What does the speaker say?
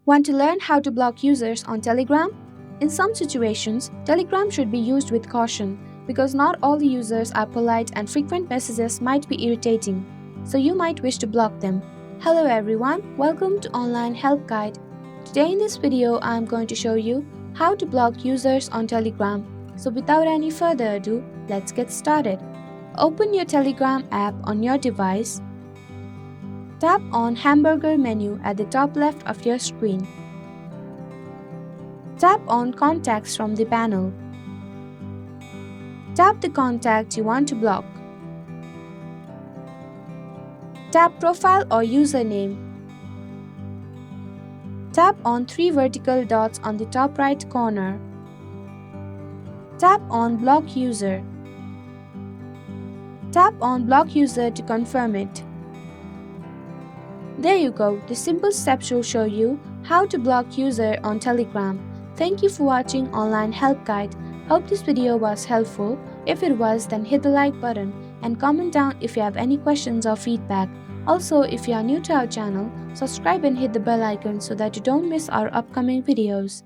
Want to learn how to block users on Telegram? In some situations, Telegram should be used with caution because not all the users are polite and frequent messages might be irritating, so you might wish to block them. Hello everyone, welcome to Online Help Guide. Today in this video, I am going to show you how to block users on Telegram. So without any further ado, let's get started. Open your Telegram app on your device. Tap on Hamburger menu at the top left of your screen. Tap on Contacts from the panel. Tap the contact you want to block. Tap Profile or Username. Tap on 3 vertical dots on the top right corner. Tap on Block User. Tap on Block User to confirm it. There you go, the simple steps will show you how to block user on Telegram. Thank you for watching Online Help Guide. Hope this video was helpful. If it was, then hit the like button and comment down if you have any questions or feedback. Also, if you are new to our channel, subscribe and hit the bell icon so that you don't miss our upcoming videos.